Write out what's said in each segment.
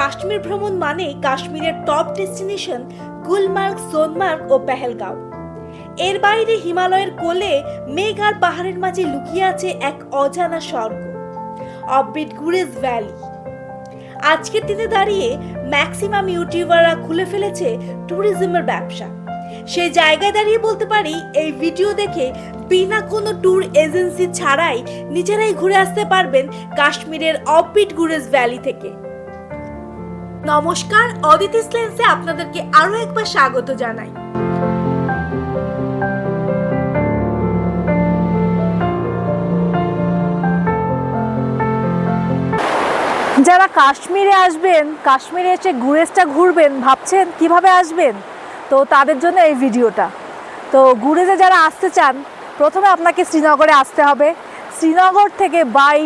কাশ্মীর ভ্রমণ মানে কাশ্মীরের টপ ডেস্টিনেশন গুলমার্গ, সোনমার্গ ও পেহেলগাঁও। এর বাইরে হিমালয়ের কোলে মেঘ আর পাহাড়ের মাঝে লুকিয়ে আছে এক অজানা স্বর্গ, অফবিট গুরেজ ভ্যালি। আজকের দিনে দাঁড়িয়ে ম্যাক্সিমাম ইউটিউবাররা খুলে ফেলেছে ট্যুরিজমের ব্যবসা। সেই জায়গায় দাঁড়িয়ে বলতে পারি, এই ভিডিও দেখে বিনা কোনো ট্যুর এজেন্সি ছাড়াই নিজেরাই ঘুরে আসতে পারবেন কাশ্মীরের অফবিট গুরেজ ভ্যালি থেকে। নমস্কার, অদিতি লেন্সে আপনাদেরকে আরো একবার স্বাগত জানাই। যারা কাশ্মীরে আসবেন, কাশ্মীরে এসে গুরেজটা ঘুরবেন ভাবছেন কিভাবে আসবেন, তো তাদের জন্য এই ভিডিওটা। তো গুরেজে যারা আসতে চান, প্রথমে আপনাকে শ্রীনগরে আসতে হবে। শ্রীনগর থেকে বাই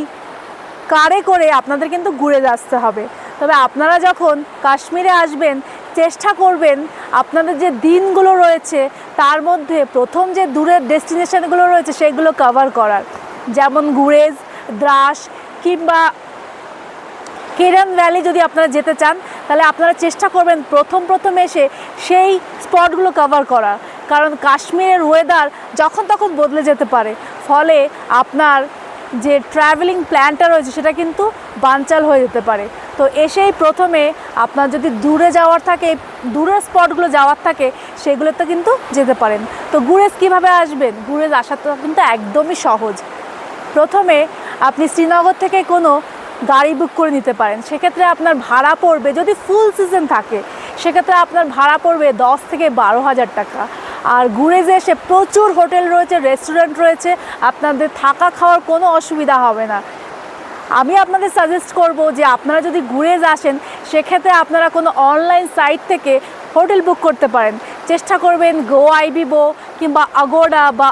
কারে করে আপনাদের কিন্তু গুরেজ আসতে হবে। তবে আপনারা যখন কাশ্মীরে আসবেন, চেষ্টা করবেন আপনাদের যে দিনগুলো রয়েছে তার মধ্যে প্রথম যে দূরের ডেস্টিনেশনগুলো রয়েছে সেগুলো কভার করার, যেমন গুরেজ, দ্রাস কিংবা কেরান ভ্যালি। যদি আপনারা যেতে চান তাহলে আপনারা চেষ্টা করবেন প্রথম এসে সেই স্পটগুলো কভার করার, কারণ কাশ্মীরের ওয়েদার যখন তখন বদলে যেতে পারে, ফলে আপনার যে ট্রাভেলিং প্ল্যানটা রয়েছে সেটা কিন্তু বানচাল হয়ে যেতে পারে। তো এসেই প্রথমে আপনার যদি দূরে যাওয়ার থাকে, দূরের স্পটগুলো যাওয়ার থাকে, সেগুলোতে কিন্তু যেতে পারেন। তো গুরেজ কীভাবে আসবেন? গুরেজ আসাটা কিন্তু একদমই সহজ। প্রথমে আপনি শ্রীনগর থেকে কোনো গাড়ি বুক করে নিতে পারেন। সেক্ষেত্রে আপনার ভাড়া পড়বে, যদি ফুল সিজন থাকে সেক্ষেত্রে আপনার ভাড়া পড়বে 10 থেকে 12,000 টাকা। আর গুরেজে এসে প্রচুর হোটেল রয়েছে, রেস্টুরেন্ট রয়েছে, আপনাদের থাকা খাওয়ার কোনো অসুবিধা হবে না। আমি আপনাদের সাজেস্ট করব যে আপনারা যদি গুরেজ আসেন সেক্ষেত্রে আপনারা কোনো অনলাইন সাইট থেকে হোটেল বুক করতে পারেন। চেষ্টা করবেন গোআইবিবো কিংবা আগোডা বা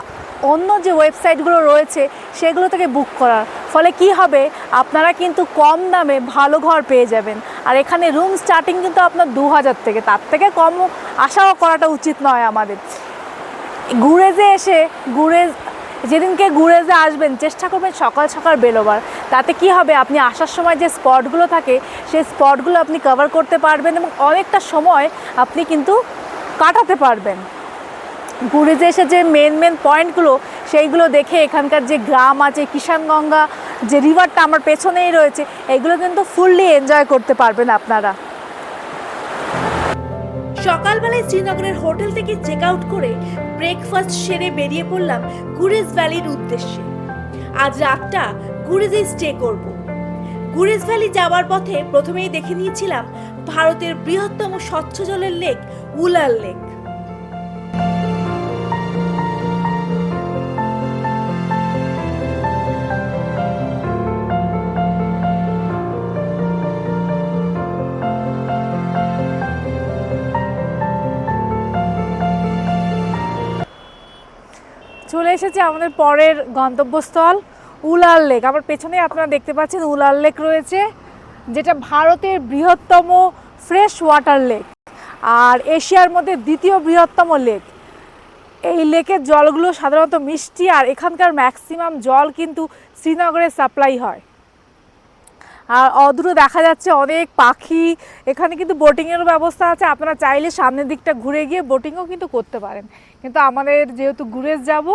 অন্য যে ওয়েবসাইটগুলো রয়েছে সেগুলো থেকে বুক করার। ফলে কি হবে, আপনারা কিন্তু কম দামে ভালো ঘর পেয়ে যাবেন। আর এখানে রুম স্টার্টিং কিন্তু আপনার 2,000 থেকে, তার থেকে কম আশাও করাটা উচিত নয় আমাদের। গুরেজে এসে যেদিনকে গুরেজে আসবেন চেষ্টা করবেন সকাল সকাল বেরোবার। তাতে কি হবে, আপনি আসার সময় যে স্পটগুলো থাকে সেই স্পটগুলো আপনি কভার করতে পারবেন এবং অনেকটা সময় আপনি কিন্তু কাটাতে পারবেন। গুরেজে এসে যে মেন পয়েন্টগুলো সেইগুলো দেখে এখানকার যে গ্রাম আছে, কিষানগঙ্গা যে রিভারটা আমার পেছনেই রয়েছে, এগুলো কিন্তু ফুললি এনজয় করতে পারবেন আপনারা। সকালবেলায় শ্রীনগরের হোটেল থেকে চেক আউট করে ব্রেকফাস্ট সেরে বেরিয়ে পড়লাম গুরেজ ভ্যালির উদ্দেশ্যে। আজ রাতটা গুরেজে স্টে করব। গুরেজ ভ্যালি যাওয়ার পথে প্রথমেই দেখে নিয়েছিলাম ভারতের বৃহত্তম স্বচ্ছ জলের লেক উলার লেক। চলে এসেছে আমাদের পরের গন্তব্যস্থল উলার লেক। আমার পেছনে আপনারা দেখতে পাচ্ছেন উলার লেক রয়েছে, যেটা ভারতের বৃহত্তম ফ্রেশ ওয়াটার লেক আর এশিয়ার মধ্যে দ্বিতীয় বৃহত্তম লেক। এই লেকের জলগুলো সাধারণত মিষ্টি, আর এখানকার ম্যাক্সিমাম জল কিন্তু শ্রীনগরে সাপ্লাই হয়। আর অদূরে দেখা যাচ্ছে অনেক পাখি। এখানে কিন্তু বোটিংয়েরও ব্যবস্থা আছে, আপনারা চাইলে সামনের দিকটা ঘুরে গিয়ে বোটিংও কিন্তু করতে পারেন। কিন্তু আমাদের যেহেতু গুরেজ যাব,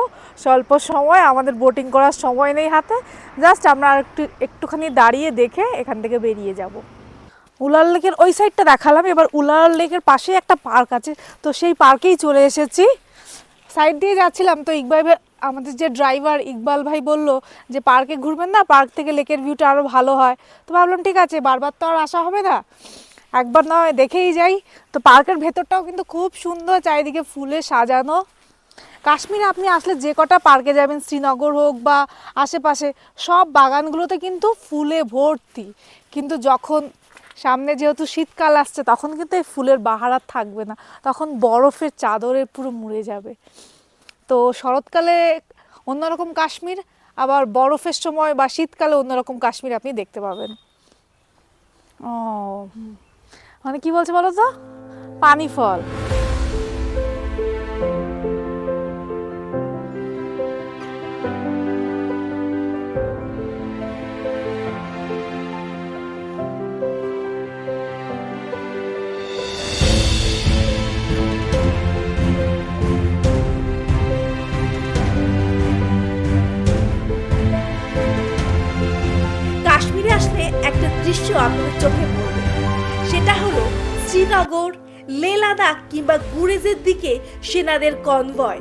স্বল্প সময়, আমাদের বোটিং করার সময় নেই হাতে, জাস্ট আমরা একটুখানি দাঁড়িয়ে দেখে এখান থেকে বেরিয়ে যাব। উলার লেকের ওই সাইডটা দেখালাম, এবার উলার লেকের পাশেই একটা পার্ক আছে, তো সেই পার্কেই চলে এসেছি। সাইড দিয়ে যাচ্ছিলাম তো আমাদের যে ড্রাইভার ইকবাল ভাই বলল যে পার্কে ঘুরবেন না, পার্ক থেকে লেকের ভিউটা আরও ভালো হয়। তো ভাবলাম ঠিক আছে, বারবার তো আর আসা হবে না, একবার না হয় দেখেই যাই। তো পার্কের ভেতরটাও কিন্তু খুব সুন্দর, চারিদিকে ফুলে সাজানো। কাশ্মীরে আপনি আসলে যে কটা পার্কে যাবেন, শ্রীনগর হোক বা আশেপাশে, সব বাগানগুলোতে কিন্তু ফুলে ভর্তি। কিন্তু যখন সামনে যেহেতু শীতকাল আসছে তখন কিন্তু এই ফুলের বাহার আর থাকবে না, তখন বরফের চাদরে পুরো মুড়ে যাবে। তো শরৎকালে অন্যরকম কাশ্মীর, আবার বরফের সময় বা শীতকালে অন্যরকম কাশ্মীর আপনি দেখতে পাবেন। ও মানে কি বলছে বলো তো, পানি ফল। দেখলে একটা দৃশ্য আপনাদের চোখে পড়বে, সেটা হলো শ্রীনগর, লে লাদাখ কিংবা গুরেজের দিকে সেনাদের কনভয়।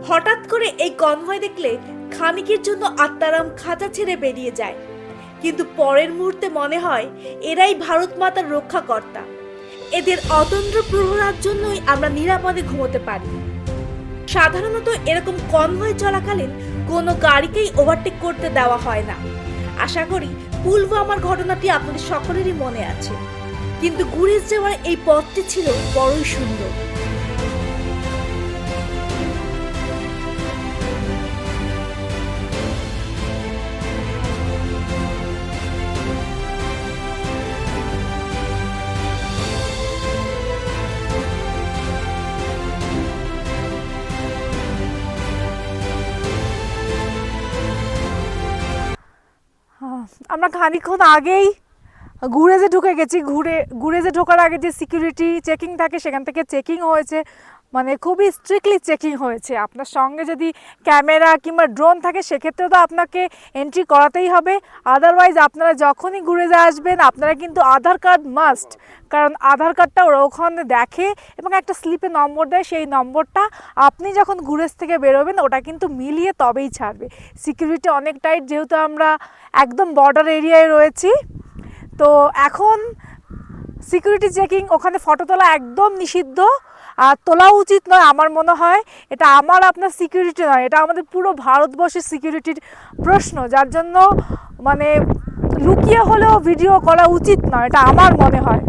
হঠাৎ করে এই কনভয় দেখলে খানিকের জন্য আত্মারাম খাঁচা ছেড়ে বেরিয়ে যায়, কিন্তু পরের মুহূর্তে মনে হয় এরাই ভারত মাতার রক্ষাকর্তা। এদের অতন্দ্র প্রহরার জন্যই আমরা নিরাপদে ঘুমোতে পারি। সাধারণত এরকম কনভয় চলাকালীন কোনো গাড়িকেই ওভারটেক করতে দেওয়া হয় না। আশা করি পুলওয়ামার ঘটনাটি আপনাদের সকলেরই মনে আছে, কিন্তু গুরেজ যাওয়ার এই পথটি ছিল বড়ই সুন্দর। আমরা খানিকক্ষণ আগেই গুরেজে ঢুকে গেছি। গুরেজে ঢোকার আগে যে সিকিউরিটি চেকিং থাকে সেখান থেকে চেকিং হয়েছে, মানে খুবই স্ট্রিক্টলি চেকিং হয়েছে। আপনার সঙ্গে যদি ক্যামেরা কিংবা ড্রোন থাকে সেক্ষেত্রে তো আপনাকে এন্ট্রি করাতেই হবে। আদারওয়াইজ আপনারা যখনই গুরেজে আসবেন আপনারা কিন্তু আধার কার্ড মাস্ট, কারণ আধার কার্ডটা ওরা ওখানে দেখে এবং একটা স্লিপে নম্বর দেয়, সেই নম্বরটা আপনি যখন গুরেজ থেকে বেরোবেন ওটা কিন্তু মিলিয়ে তবেই ছাড়বে। সিকিউরিটি অনেক টাইট, যেহেতু আমরা একদম বর্ডার এরিয়ায় রয়েছি। তো এখন সিকিউরিটি চেকিং, ওখানে ফটো তোলা একদম নিষিদ্ধ, আর তোলা উচিত নয় আমার মনে হয়। এটা আমার আপনার সিকিউরিটি নয়, এটা আমাদের পুরো ভারতবর্ষের সিকিউরিটির প্রশ্ন, যার জন্য মানে লুকিয়ে হলেও ভিডিও করা উচিত নয়, এটা আমার মনে হয়।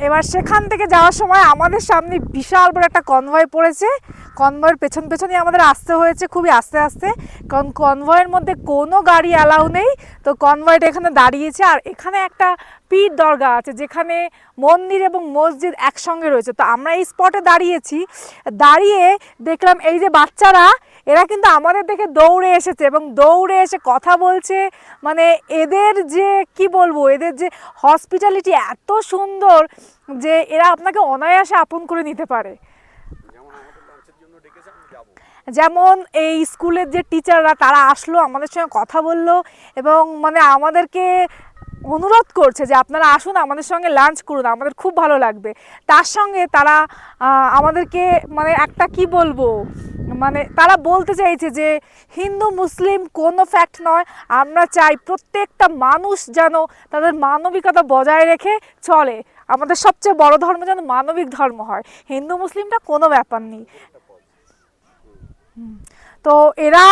এবার সেখান থেকে যাওয়ার সময় আমাদের সামনে বিশাল বড় একটা কনভয় পড়েছে। কনভয়ের পেছনই আমাদের আসতে হয়েছে খুবই আস্তে আস্তে, কারণ কনভয়ের মধ্যে কোনো গাড়ি অ্যালাউ নেই। তো কনভয়টা এখানে দাঁড়িয়েছে, আর এখানে একটা পীর দরগা আছে যেখানে মন্দির এবং মসজিদ একসঙ্গে রয়েছে। তো আমরা এই স্পটে দাঁড়িয়ে দেখলাম এই যে বাচ্চারা, এরা কিন্তু আমাদের দেখে দৌড়ে এসেছে এবং দৌড়ে এসে কথা বলছে। মানে এদের যে কি বলবো, এদের যে হসপিটালিটি এত সুন্দর যে এরা আপনাকে অনায়াসে আপন করে নিতে পারে। যেমন এই স্কুলের যে টিচাররা তারা আসলো, আমাদের সঙ্গে কথা বললো এবং মানে আমাদেরকে অনুরোধ করছে যে আপনারা আসুন আমাদের সঙ্গে লাঞ্চ করুন, আমাদের খুব ভালো লাগবে। তার সঙ্গে তারা আমাদেরকে মানে একটা কি বলবো, মানে তারা বলতে চাইছে যে হিন্দু মুসলিম কোনো ফ্যাক্ট নয়, আমরা চাই প্রত্যেকটা মানুষ যেন তাদের মানবিকতা বজায় রেখে চলে। আমাদের সবচেয়ে বড় ধর্ম যেন মানবিক ধর্ম হয়, হিন্দু মুসলিমটা কোনো ব্যাপার নেই। তো এরা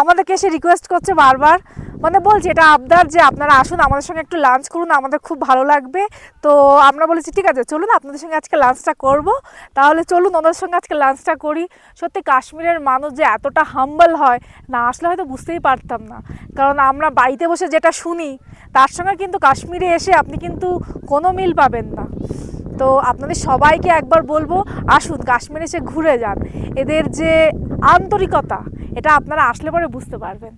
আমাদেরকে এসে রিকোয়েস্ট করছে বারবার, মানে বলছে এটা আবদার যে আপনারা আসুন আমাদের সঙ্গে একটু লাঞ্চ করুন, আমাদের খুব ভালো লাগবে। তো আমরা বলেছি ঠিক আছে চলুন আপনাদের সঙ্গে আজকে লাঞ্চটা করব, তাহলে চলুন ওদের সঙ্গে আজকে লাঞ্চটা করি। সত্যি কাশ্মীরের মানুষ যে এতটা হাম্বল হয়, না আসলে হয়তো বুঝতেই পারতাম না, কারণ আমরা বাড়িতে বসে যেটা শুনি তার সঙ্গে কিন্তু কাশ্মীরে এসে আপনি কিন্তু কোনো মিল পাবেন না। তো আপনাদের সবাইকে একবার বলবো আসুন কাশ্মীরে এসে ঘুরে যান, এদের যে আন্তরিকতা এটা আপনারা আসলে পরে বুঝতে পারবেন।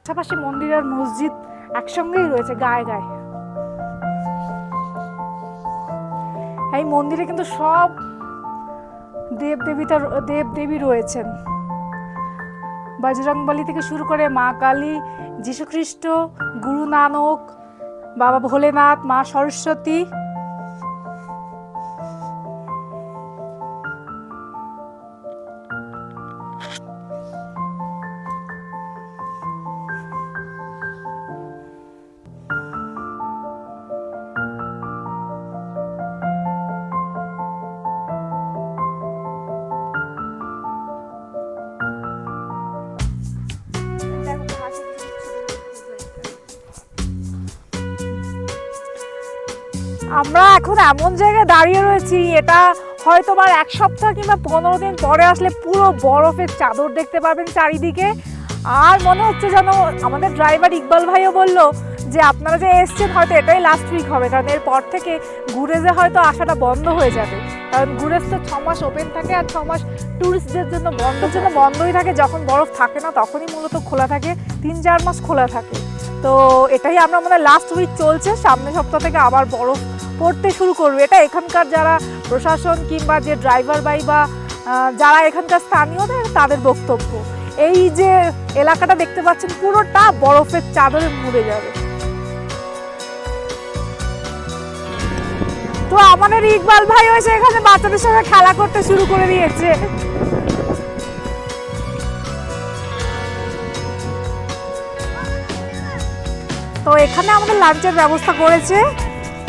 পাশাপাশি মন্দির আর মসজিদ একসঙ্গেই রয়েছে গায়ে গায়ে। এই মন্দিরে কিন্তু সব দেবদেবী রয়েছেন, বজরংবলী থেকে শুরু করে মা কালী, যীশুখ্রিস্ট, গুরু নানক, বাবা ভোলেনাথ, মা সরস্বতী। আমরা এখন এমন জায়গায় দাঁড়িয়ে রয়েছি, এটা হয়তো আর এক সপ্তাহ কিংবা 15 দিন পরে আসলে পুরো বরফের চাদর দেখতে পাবেন চারিদিকে। আর মনে হচ্ছে যেন আমাদের ড্রাইভার ইকবাল ভাইও বললো যে আপনারা যে এসছেন হয়তো এটাই লাস্ট উইক হবে, কারণ এরপর থেকে গুরেজে হয়তো আসাটা বন্ধ হয়ে যাবে, কারণ গুরেজ তো 6 মাস ওপেন থাকে আর 6 মাস ট্যুরিস্টদের জন্য বন্ধই থাকে। যখন বরফ থাকে না তখনই মূলত খোলা থাকে, 3-4 মাস খোলা থাকে। তো এটাই আমরা মনে হয় লাস্ট উইক চলছে, সামনের সপ্তাহ থেকে আবার বরফ পড়তে শুরু করবে। এটা এখানকার যারা প্রশাসন কিংবা যে ড্রাইভার ভাই বা যারা এখানকার স্থানীয় তাদের বক্তব্য। এই যে এলাকাটা দেখতে পাচ্ছেন পুরোটা বরফের চাদরে মুড়ে যাবে। তো আমাদের ইকবাল ভাই এসে এখানে বাচ্চাদের সঙ্গে খেলা করতে শুরু করে দিয়েছে। তো এখানে আমাদের লাঞ্চের ব্যবস্থা করেছে।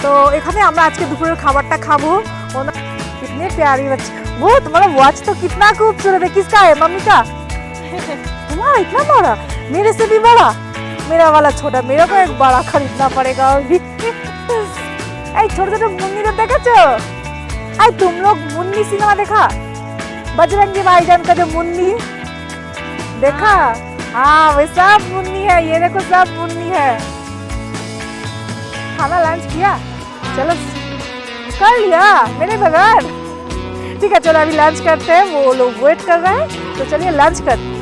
তো এখানে আমরা আজকে দুপুরের খাবারটা খাবো। कितने प्यारी बच्चे, वो तुम्हारा वॉच तो कितना खूबसूरत है, किसका है? मम्मी का? तुम्हारा इतना बड़ा, मेरे से भी बड़ा, मेरा वाला छोटा, मेरे को एक बड़ा खरीदना पड़ेगा अभी। छोटे छोटे मुन्नी तो देखो, तुम लोग मुन्नी सिनेमा देखा? बजरंगी भाईजान का जो मुन्नी देखा? हाँ वे सब मुन्नी है, ये देखो सब मुन्नी है। खाना लंच किया? चलो कर लिया मेरे बगैर। ठीक है चलो अभी लंच करते हैं, वो लोग वेट कर रहे हैं, तो चलिए लंच करते हैं।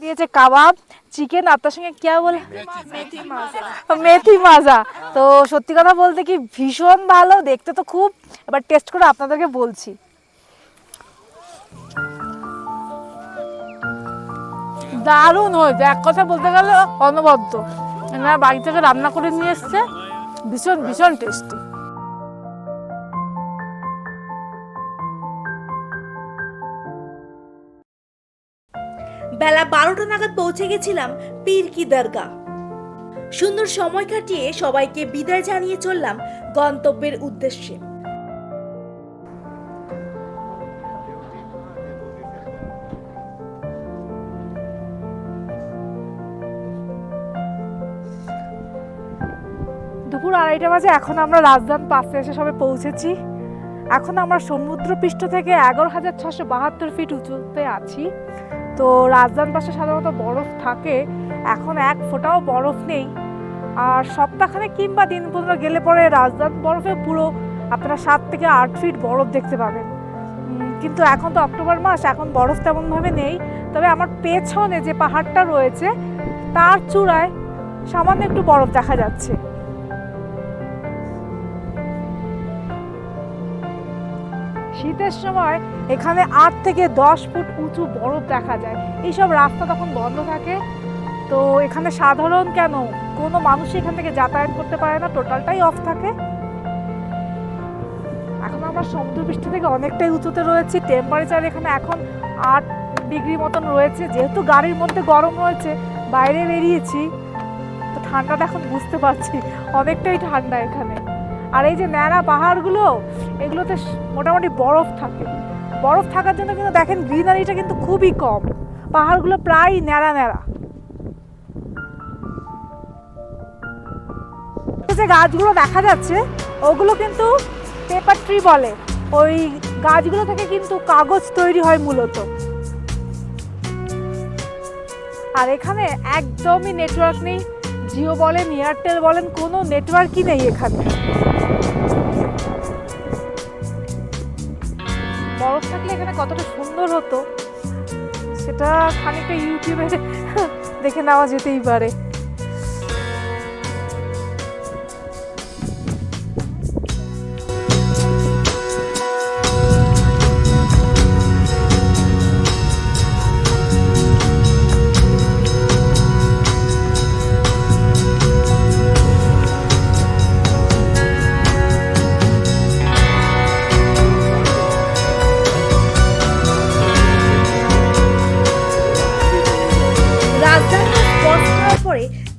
দিয়েছে কাবাব, চিকেন, আর তার সঙ্গে क्या বলে মেথি মাজা। তো সত্যি কথা বলতে কি ভীষণ ভালো দেখতে, তো খুব। এবার টেস্ট করে আপনাদেরকে বলছি। দারুণ হয়েছে, এক কথা বলতে গেলে অনবদ্য। এনারা বাড়ি থেকে রান্না করে নিয়ে এসছে, ভীষণ ভীষণ টেস্টি। বেলা 12টা নাগাদ পৌঁছে গেছিলাম পীর কি দরগা। সুন্দর সময় কাটিয়ে সবাইকে বিদায় জানিয়ে চললাম গন্তব্যের উদ্দেশ্যে। দুপুর 2:30 বাজে, এখন আমরা রাজধান পাশে এসে সবে পৌঁছেছি। এখন আমরা সমুদ্রপৃষ্ঠ থেকে 11,672 ফিট উঁচুতে আছি। তো রাজধান পাশে সাধারণত বরফ থাকে, এখন এক ফোঁটাও বরফ নেই। আর সপ্তাহখানে কিংবা দিন 15 গেলে পরে রাজধান বরফে পুরো আপনারা 7 থেকে 8 ফিট বরফ দেখতে পাবেন। কিন্তু এখন তো অক্টোবর মাস, এখন বরফ তেমনভাবে নেই। তবে আমার পেছনে যে পাহাড়টা রয়েছে তার চূড়ায় সামান্য একটু বরফ দেখা যাচ্ছে। শীতের সময় এখানে 8 থেকে 10 ফুট উঁচু বরফ দেখা যায়। এইসব রাস্তা তখন বন্ধ থাকে। তো এখানে সাধারণ কেন কোনো মানুষ এখান থেকে যাতায়াত করতে পারে না, টোটালটাই অফ থাকে। এখন আমরা সমুদ্রপৃষ্ঠ থেকে অনেকটাই উঁচুতে রয়েছি। টেম্পারেচার এখানে এখন 8 ডিগ্রি মতন রয়েছে। যেহেতু গাড়ির মধ্যে গরম রয়েছে, বাইরে বেরিয়েছি, তো ঠান্ডাটা এখন বুঝতে পারছি, অনেকটাই ঠান্ডা এখানে। আর এই যে ন্যাড়া পাহাড়গুলো, এগুলোতে মোটামুটি বরফ থাকে। বরফ থাকার জন্য কিন্তু দেখেন গ্রিনারিটা কিন্তু খুবই কম, পাহাড়গুলো প্রায় ন্যাড়া ন্যাড়া। যে গাছগুলো দেখা যাচ্ছে ওগুলো কিন্তু পেপার ট্রি বলে। ওই গাছগুলো থেকে কিন্তু কাগজ তৈরি হয় মূলত। আর এখানে একদমই নেটওয়ার্ক নেই, জিও বলেন এয়ারটেল বলেন কোনো নেটওয়ার্কই নেই এখানে। বরফ থাকলে এখানে কতটা সুন্দর হতো সেটা খানিকটা ইউটিউবে দেখে নেওয়া যেতেই পারে।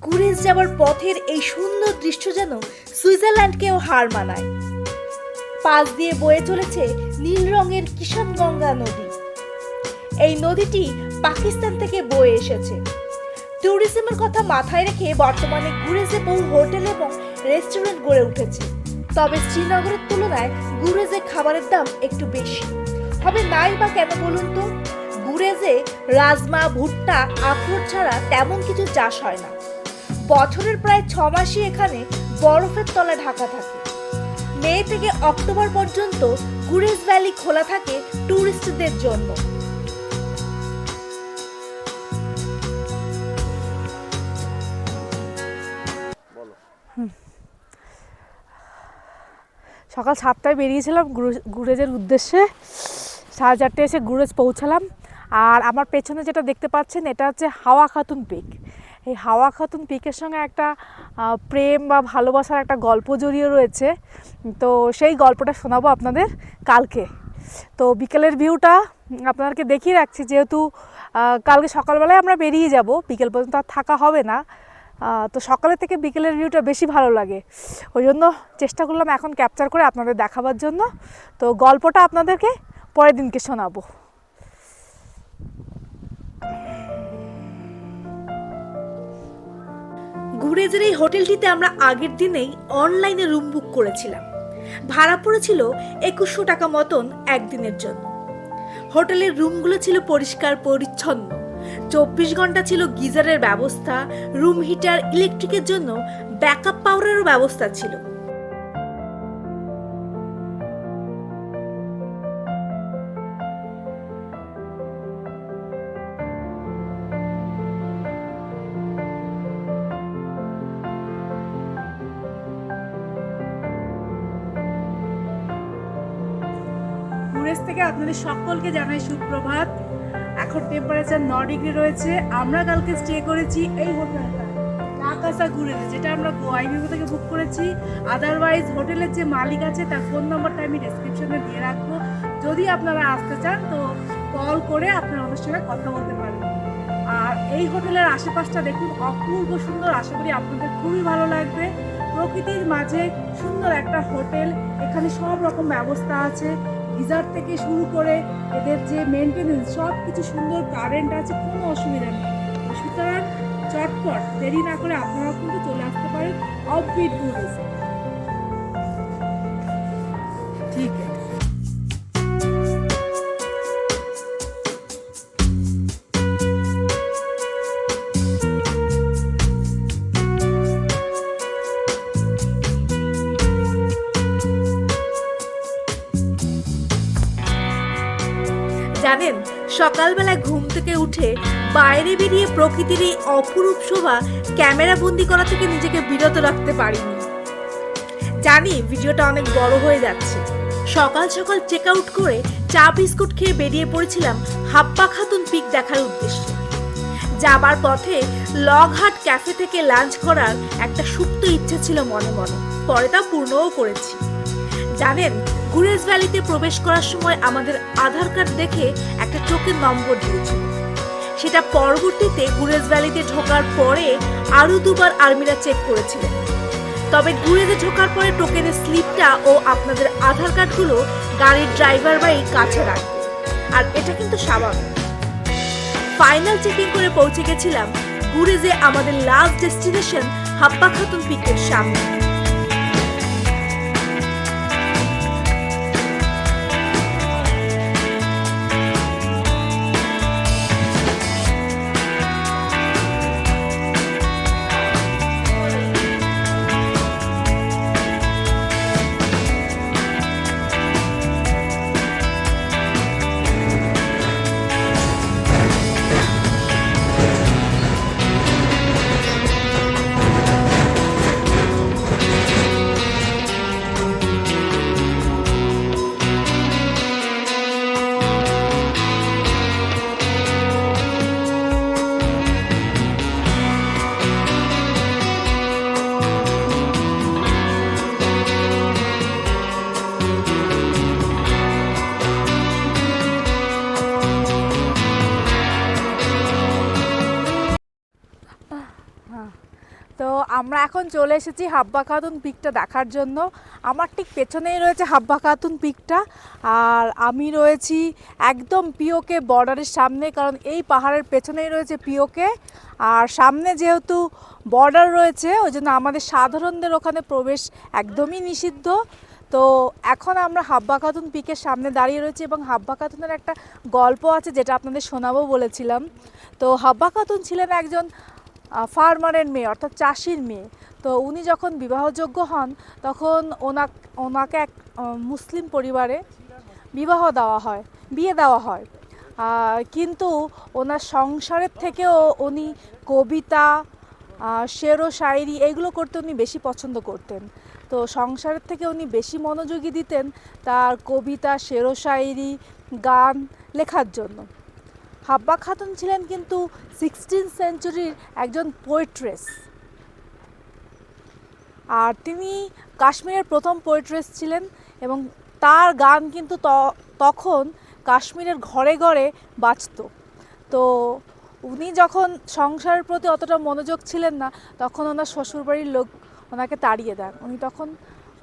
গুরেজ যাওয়ার পথের এই সুন্দর দৃশ্য যেন সুইজারল্যান্ডকেও হার মানায়। পাশ দিয়ে বয়ে চলেছে নীল রঙের কিষানগঙ্গা নদী। এই নদীটি পাকিস্তান থেকে বয়ে এসেছে। ট্যুরিজমের কথা মাথায় রেখে বর্তমানে গুরেজে বহু হোটেল এবং রেস্টুরেন্ট গড়ে উঠেছে। তবে শ্রীনগরের তুলনায় গুরেজে খাবারের দাম একটু বেশি হবে নাই বা কেন বলুন তো? গুরেজে রাজমা, ভুট্টা, আখরোট ছাড়া তেমন কিছু চাষ হয় না। বছরের প্রায় 6 মাসই এখানে বরফের তলায় ঢাকা থাকে। মে থেকে অক্টোবর পর্যন্ত গুরেজ ভ্যালি খোলা থাকে ট্যুরিস্টদের জন্য। সকাল 7টায় বেরিয়েছিলাম গুরেজের উদ্দেশ্যে, 4:30 এসে গুরেজ পৌঁছালাম। আর আমার পেছনে যেটা দেখতে পাচ্ছেন এটা হচ্ছে হাওয়া খাতুন পিক। এই হাওয়া খাতুন পিকের সঙ্গে একটা প্রেম বা ভালোবাসার একটা গল্প জড়িয়ে রয়েছে। তো সেই গল্পটা শোনাবো আপনাদের কালকে। তো বিকেলের ভিউটা আপনাদেরকে দেখিয়ে রাখছি, যেহেতু কালকে সকালবেলায় আমরা বেরিয়ে যাব, বিকেল পর্যন্ত আর থাকা হবে না। তো সকালের থেকে বিকেলের ভিউটা বেশি ভালো লাগে, ওই জন্য চেষ্টা করলাম এখন ক্যাপচার করে আপনাদের দেখাবার জন্য। তো গল্পটা আপনাদেরকে পরের দিনকে শোনাবো। গুরেজের এই হোটেলটিতে আমরা আগের দিনেই অনলাইনে রুম বুক করেছিলাম। ভাড়া পড়েছিল 2100 টাকা মতন একদিনের জন্য। হোটেলের রুমগুলো ছিল পরিষ্কার পরিচ্ছন্ন, 24 ঘন্টা ছিল গিজারের ব্যবস্থা, রুম হিটার, ইলেকট্রিকের জন্য ব্যাকআপ পাওয়ারেরও ব্যবস্থা ছিল। গুরেজ থেকে আপনাদের সকলকে জানাই সুপ্রভাত। এখন টেম্পারেচার 9 ডিগ্রি রয়েছে। আমরা কালকে স্টে করেছি এই হোটেলটা কাকাসা গুরেজে, যেটা আমরা গোয়াইবিবো থেকে বুক করেছি। আদারওয়াইজ হোটেলের যে মালিক আছে তার ফোন নাম্বারটা আমি ডেসক্রিপশনে দিয়ে রাখবো। যদি আপনারা আসতে চান তো কল করে আপনারা ওদের সঙ্গে কথা বলতে পারেন। আর এই হোটেলের আশেপাশটা দেখুন, অপূর্ব সুন্দর। আশা করি আপনাদের খুবই ভালো লাগবে। প্রকৃতির মাঝে সুন্দর একটা হোটেল, এখানে সব রকম ব্যবস্থা আছে, গিজার থেকে শুরু করে এদের যে মেনটেনেন্স সব কিছু সুন্দর, কারেন্ট আছে, কোনো অসুবিধা নেই। সুতরাং চটপট দেরি না করে আপনারা কিন্তু চলে আসতে পারেন অফবিট গুরেজে। ঠিক আছে। জানেন, সকালবেলায় ঘুম থেকে উঠে বাইরে বেরিয়ে প্রকৃতির এই অপরূপ শোভা ক্যামেরা বন্দি করা থেকে নিজেকে বিরত রাখতে পারিনি। জানি ভিডিওটা অনেক বড় হয়ে যাচ্ছে। সকাল সকাল চেক আউট করে চা বিস্কুট খেয়ে বেরিয়ে পড়েছিলাম হাপ্পা খাতুন পিক দেখার উদ্দেশ্যে। যাবার পথে লগহাট ক্যাফে থেকে লাঞ্চ করার একটা সুপ্ত ইচ্ছে ছিল মনে মনে, পরে তা পূর্ণও করেছি। জানেন, গুরেজ ভ্যালিতে প্রবেশ করার সময় আমাদের আধার কার্ড দেখে একটা টোকেন নম্বর দিয়েছিল। সেটা পরবর্তীতে গুরেজ ভ্যালিতে ঢোকার পরে আরো 2বার আর্মিরা চেক করেছিলেন। তবে গুরেজে ঢোকার পরে টোকেনের স্লিপটা ও আপনাদের আধার কার্ডগুলো গাড়ির ড্রাইভার বাই কাছে রাখবে, আর এটা কিন্তু স্বাভাবিক। ফাইনাল চেকিং করে পৌঁছে গেছিলাম গুরেজে আমাদের লাস্ট ডেস্টিনেশন হাপ্পা খাতুন পিকের সামনে। তো আমরা এখন চলে এসেছি হাব্বা খাতুন পিকটা দেখার জন্য। আমার ঠিক পেছনেই রয়েছে হাব্বা খাতুন পিকটা, আর আমি রয়েছি একদম পিওকে বর্ডারের সামনে, কারণ এই পাহাড়ের পেছনেই রয়েছে পিওকে। আর সামনে যেহেতু বর্ডার রয়েছে ওই জন্য আমাদের সাধারণদের ওখানে প্রবেশ একদমই নিষিদ্ধ। তো এখন আমরা হাব্বা খাতুন পিকের সামনে দাঁড়িয়ে রয়েছি এবং হাব্বা খাতুনের একটা গল্প আছে যেটা আপনাদের শোনাবো বলেছিলাম। তো হাব্বা খাতুন ছিলেন একজন ফার্মারের মেয়ে, অর্থাৎ চাষির মেয়ে। তো উনি যখন বিবাহযোগ্য হন তখন ওনাকে এক মুসলিম পরিবারে বিয়ে দেওয়া হয়। কিন্তু ওনার সংসারের থেকেও উনি কবিতা, শের ও শায়েরি এইগুলো করতে উনি বেশি পছন্দ করতেন। তো সংসারের থেকে উনি বেশি মনোযোগী দিতেন তার কবিতা, শের ও শায়েরি, গান লেখার জন্য। হাব্বা খাতুন ছিলেন কিন্তু 16th সেঞ্চুরির একজন পোয়েট্রেস, আর তিনি কাশ্মীরের প্রথম পোয়েট্রেস ছিলেন এবং তার গান কিন্তু তখন কাশ্মীরের ঘরে ঘরে বাজত। তো উনি যখন সংসারের প্রতি অতটা মনোযোগ ছিলেন না তখন ওনার শ্বশুরবাড়ির লোক ওনাকে তাড়িয়ে দেন। উনি তখন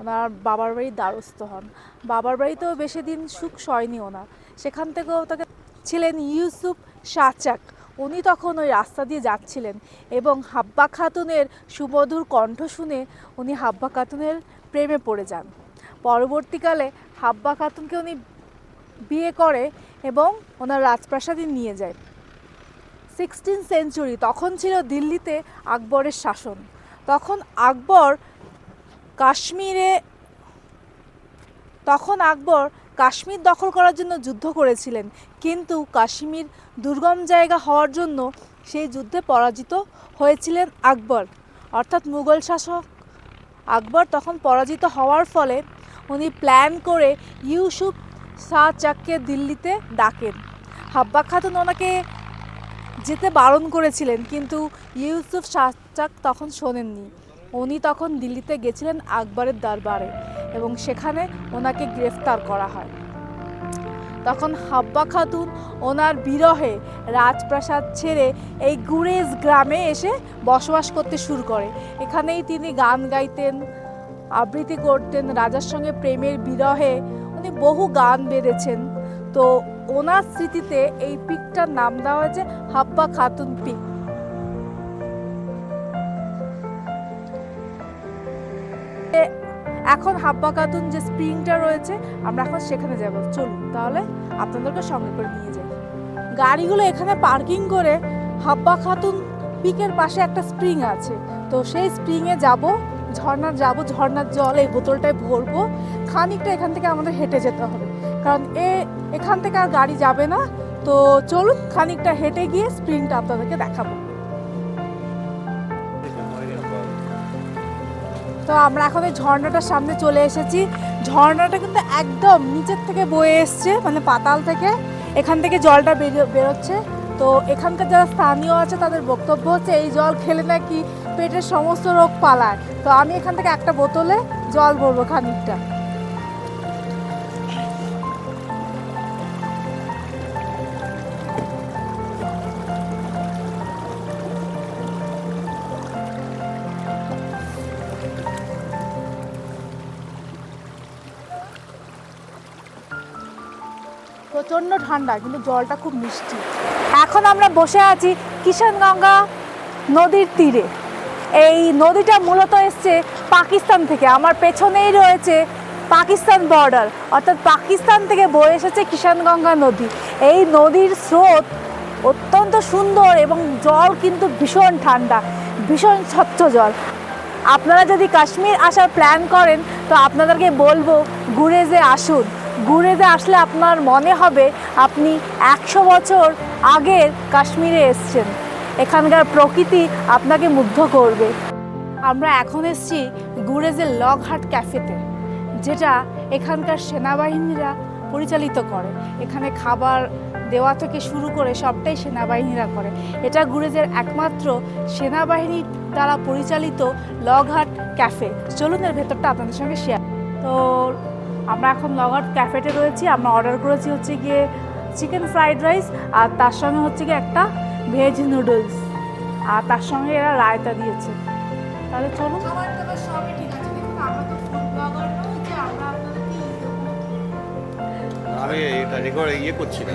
ওনার বাবার বাড়ির দ্বারস্থ হন। বাবার বাড়িতেও বেশি দিন সুখ সয়নি ওনার। সেখান থেকেও তাকে ছিলেন ইউসুফ শাহচাক। উনি তখন ওই রাস্তা দিয়ে যাচ্ছিলেন এবং হাব্বা খাতুনের সুমধুর কণ্ঠ শুনে উনি হাব্বা খাতুনের প্রেমে পড়ে যান। পরবর্তীকালে হাব্বা খাতুনকে উনি বিয়ে করে এবং ওনার রাজপ্রাসাদে নিয়ে যায়। 16th সেঞ্চুরি, তখন ছিল দিল্লিতে আকবরের শাসন। তখন আকবর কাশ্মীর দখল করার জন্য যুদ্ধ করেছিলেন, কিন্তু কাশ্মীর দুর্গম জায়গা হওয়ার জন্য সেই যুদ্ধে পরাজিত হয়েছিলেন আকবর, অর্থাৎ মুঘল শাসক আকবর। তখন পরাজিত হওয়ার ফলে উনি প্ল্যান করে ইউসুফ শাহচাককে দিল্লিতে ডাকেন। হাব্বা খাতুন ওনাকে যেতে বারণ করেছিলেন, কিন্তু ইউসুফ শাহচাক তখন শোনেননি। উনি তখন দিল্লিতে গেছিলেন আকবরের দরবারে এবং সেখানে ওনাকে গ্রেফতার করা হয়। তখন হাব্বা খাতুন ওনার বিরহে রাজপ্রাসাদ ছেড়ে এই গুরেজ গ্রামে এসে বসবাস করতে শুরু করে। এখানেই তিনি গান গাইতেন, আবৃত্তি করতেন রাজার সঙ্গে প্রেমের বিরহে। উনি বহু গান বেঁধেছেন। তো ওনার স্মৃতিতে এই পিকটার নাম দেওয়া হয়েছে হাব্বা খাতুন পিক। এখন হাব্বা খাতুন যে স্প্রিংটা রয়েছে আমরা এখন সেখানে যাব। চলুন তাহলে আপনাদেরকে সঙ্গে করে নিয়ে যাই। গাড়িগুলো এখানে পার্কিং করে হাব্বা খাতুন পিকের পাশে একটা স্প্রিং আছে, তো সেই স্প্রিংয়ে যাব, ঝর্ণার জল এই বোতলটায় ভরবো। খানিকটা এখান থেকে আমাদের হেঁটে যেতে হবে, কারণ এখান থেকে আর গাড়ি যাবে না। তো চলুন খানিকটা হেঁটে গিয়ে স্প্রিংটা আপনাদেরকে দেখাবো। তো আমরা এখন এই ঝর্ণাটার সামনে চলে এসেছি। ঝর্ণাটা কিন্তু একদম নিচের থেকে বয়ে এসছে, মানে পাতাল থেকে। এখান থেকে জলটা বেরোচ্ছে। তো এখানকার যারা স্থানীয় আছে তাদের বক্তব্য হচ্ছে এই জল খেলে নাকি পেটের সমস্ত রোগ পালায়। তো আমি এখান থেকে একটা বোতলে জল ভরবো খানিকটা। প্রচণ্ড ঠান্ডা, কিন্তু জলটা খুব মিষ্টি। এখন আমরা বসে আছি কিষানগঙ্গা নদীর তীরে। এই নদীটা মূলত এসছে পাকিস্তান থেকে। আমার পেছনেই রয়েছে পাকিস্তান বর্ডার, অর্থাৎ পাকিস্তান থেকে বয়ে এসেছে কিষানগঙ্গা নদী। এই নদীর স্রোত অত্যন্ত সুন্দর এবং জল কিন্তু ভীষণ ঠান্ডা, ভীষণ স্বচ্ছ জল। আপনারা যদি কাশ্মীর আসার প্ল্যান করেন তো আপনাদেরকে বলবো গুরেজে আসুন। গুরেজে আসলে আপনার মনে হবে আপনি 100 বছর আগের কাশ্মীরে এসছেন। এখানকার প্রকৃতি আপনাকে মুগ্ধ করবে। আমরা এখন এসেছি গুরেজের লগহাট ক্যাফেতে, যেটা এখানকার সেনাবাহিনীরা পরিচালিত করে। এখানে খাবার দেওয়া থেকে শুরু করে সবটাই সেনাবাহিনীরা করে। এটা গুরেজের একমাত্র সেনাবাহিনীর দ্বারা পরিচালিত লগহাট ক্যাফে। চলুন এর ভেতরটা আপনাদের সঙ্গে শেয়ার। তো আমরা এখন লগহাট ক্যাফেতে রয়েছি। আমরা অর্ডার করেছি হচ্ছে গিয়ে চিকেন ফ্রাইড রাইস, আর তার সঙ্গে হচ্ছে গিয়ে একটা ভেজ নুডলস, আর তার সঙ্গে এরা রায়তা দিয়েছে। তাহলে চলুন। খাবার দাবার সবই ঠিক আছে, দেখুন আমরা তো ফুড ব্লগার নই যে আমরা আপনাদেরকে আমি এটা রেকর্ড করছি না।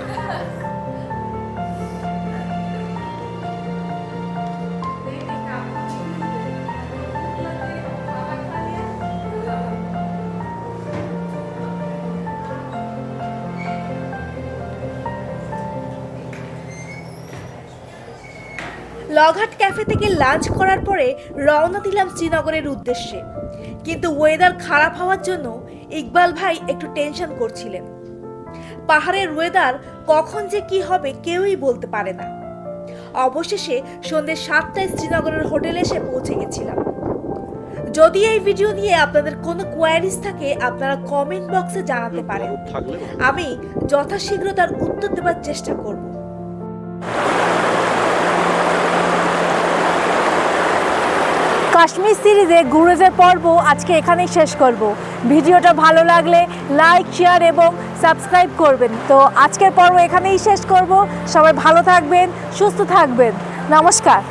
লগহাট ক্যাফে থেকে লাঞ্চ করার পরে রওনা দিলাম শ্রীনগরের উদ্দেশ্যে। কিন্তু ওয়েদার খারাপ হওয়ার জন্য ইকবাল ভাই একটু টেনশন করছিলেন। পাহাড়ের ওয়েদার কখন যে কি হবে কেউই বলতে পারে না। অবশেষে সন্ধ্যে 7টায় শ্রীনগরের হোটেলে এসে পৌঁছে গেছিলাম। যদি এই ভিডিও নিয়ে আপনাদের কোনো কোয়ারিজ থাকে আপনারা কমেন্ট বক্সে জানাতে পারেন, থাকলে আমি যথাশীঘ্র তার উত্তর দেওয়ার চেষ্টা করব। কাশ্মীর সিরিজে গুরেজের পর্ব আজকে এখানেই শেষ করব। ভিডিওটা ভালো লাগলে লাইক, শেয়ার এবং সাবস্ক্রাইব করবেন। তো আজকের পর্ব এখানেই শেষ করব। সবাই ভালো থাকবেন, সুস্থ থাকবেন। নমস্কার।